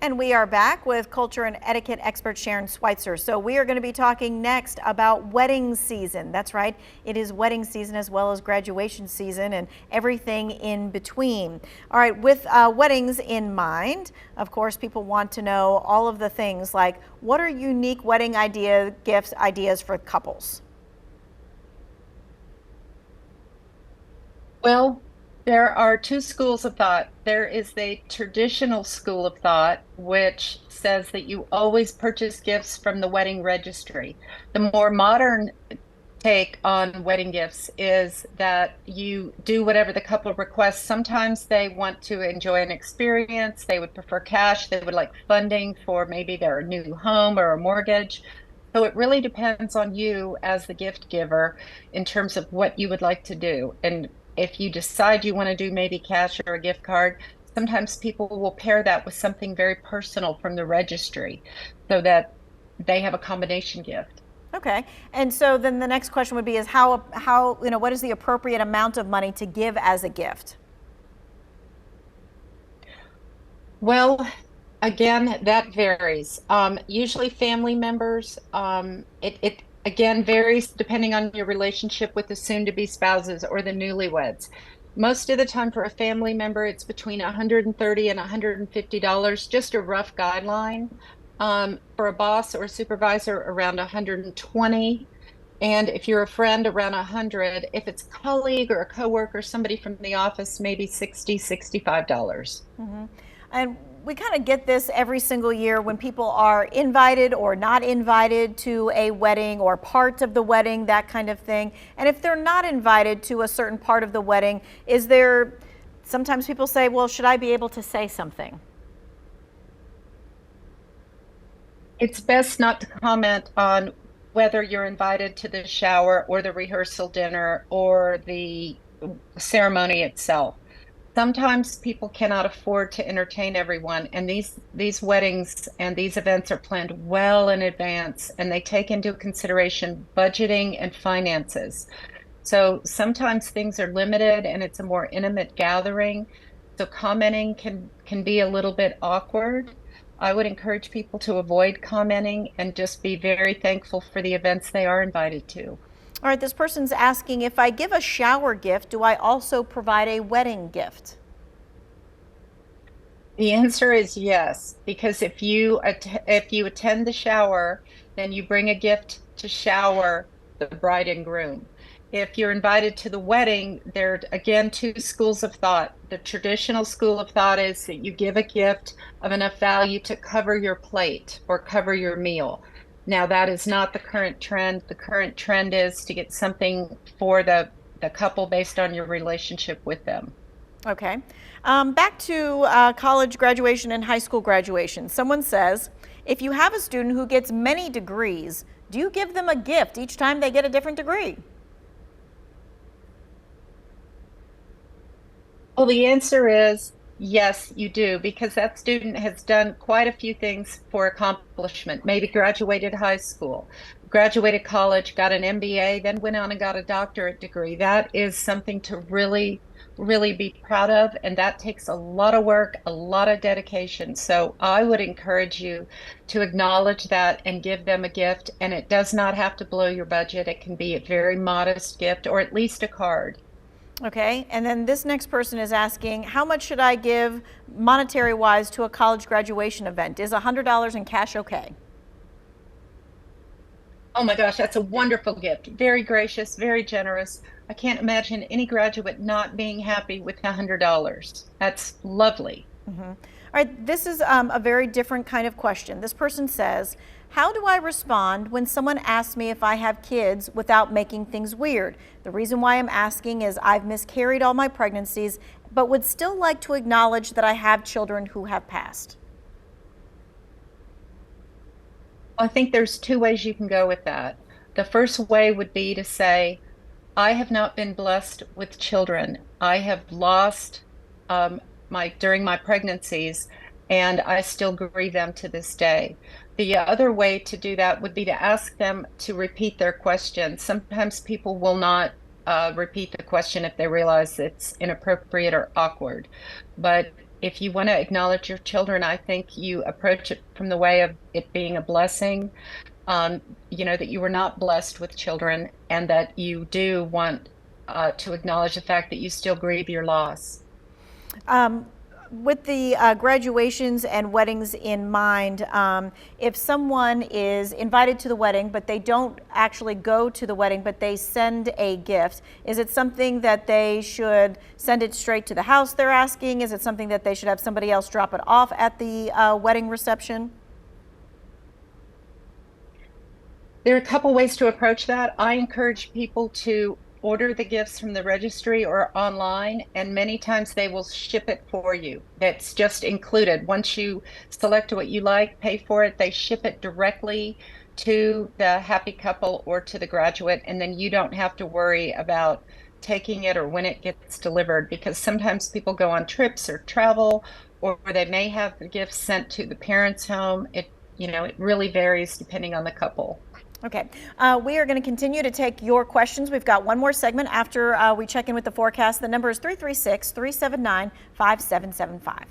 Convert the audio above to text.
And we are back with culture and etiquette expert Sharon Schweitzer. So we are going to be talking next about wedding season. That's right. It is wedding season as well as graduation season and everything in between. All right. With weddings in mind, of course, people want to know all of the things like what are unique wedding gifts ideas for couples? Well, there are two schools of thought. There is the traditional school of thought, which says that you always purchase gifts from the wedding registry. The more modern take on wedding gifts is that you do whatever the couple requests. Sometimes they want to enjoy an experience. They would prefer cash. They would like funding for maybe their new home or a mortgage. So it really depends on you as the gift giver in terms of what you would like to do. And if you decide you want to do maybe cash or a gift card, sometimes people will pair that with something very personal from the registry so that they have a combination gift. Okay. And so then the next question would be is what is the appropriate amount of money to give as a gift? Well, again, that varies. Usually family members, it again varies depending on your relationship with the soon-to-be spouses or the newlyweds. Most of the time for a family member, it's between $130 and $150, just a rough guideline. For a boss or a supervisor, around 120. And if you're a friend, around 100. If it's a colleague or a coworker, somebody from the office, maybe 60, $65. And we kind of get this every single year when people are invited or not invited to a wedding or part of the wedding, that kind of thing. And if they're not invited to a certain part of the wedding, sometimes people say, well, should I be able to say something? It's best not to comment on whether you're invited to the shower or the rehearsal dinner or the ceremony itself. Sometimes people cannot afford to entertain everyone, and these weddings and these events are planned well in advance, and they take into consideration budgeting and finances. So sometimes things are limited and it's a more intimate gathering. So commenting can be a little bit awkward. I would encourage people to avoid commenting and just be very thankful for the events they are invited to. All right, this person's asking if I give a shower gift, do I also provide a wedding gift? The answer is yes, because if you attend the shower, then you bring a gift to shower the bride and groom. If you're invited to the wedding, there are again two schools of thought. The traditional school of thought is that you give a gift of enough value to cover your plate or cover your meal. Now, that is not the current trend. The current trend is to get something for the couple based on your relationship with them. Okay. Back to college graduation and high school graduation. Someone says, if you have a student who gets many degrees, do you give them a gift each time they get a different degree? Well, the answer is yes, you do, because that student has done quite a few things for accomplishment. Maybe graduated high school, graduated college, got an MBA, then went on and got a doctorate degree. That is something to really, really be proud of. And that takes a lot of work, a lot of dedication. So I would encourage you to acknowledge that and give them a gift. And it does not have to blow your budget. It can be a very modest gift or at least a card. Okay, and then this next person is asking, how much should I give monetary wise to a college graduation event? Is $100 in cash okay? Oh my gosh, that's a wonderful gift. Very gracious, very generous. I can't imagine any graduate not being happy with $100. That's lovely. All right, this is a very different kind of question. This person says, how do I respond when someone asks me if I have kids without making things weird? The reason why I'm asking is I've miscarried all my pregnancies, but would still like to acknowledge that I have children who have passed. I think there's two ways you can go with that. The first way would be to say, I have not been blessed with children. I have lost my during my pregnancies, and I still grieve them to this day. The other way to do that would be to ask them to repeat their question. Sometimes people will not repeat the question if they realize it's inappropriate or awkward. But if you want to acknowledge your children, I think you approach it from the way of it being a blessing. That you were not blessed with children and that you do want to acknowledge the fact that you still grieve your loss. With the graduations and weddings in mind, if someone is invited to the wedding, but they don't actually go to the wedding, but they send a gift, is it something that they should send it straight to the house they're asking? Is it something that they should have somebody else drop it off at the wedding reception? There are a couple ways to approach that. I encourage people to order the gifts from the registry or online, and many times they will ship it for you. That's just included. Once you select what you like, pay for it, they ship it directly to the happy couple or to the graduate, and then you don't have to worry about taking it or when it gets delivered, because sometimes people go on trips or travel, or they may have the gifts sent to the parents' home. It really varies depending on the couple. Okay, we are going to continue to take your questions. We've got one more segment after we check in with the forecast. The number is 336-379-5775.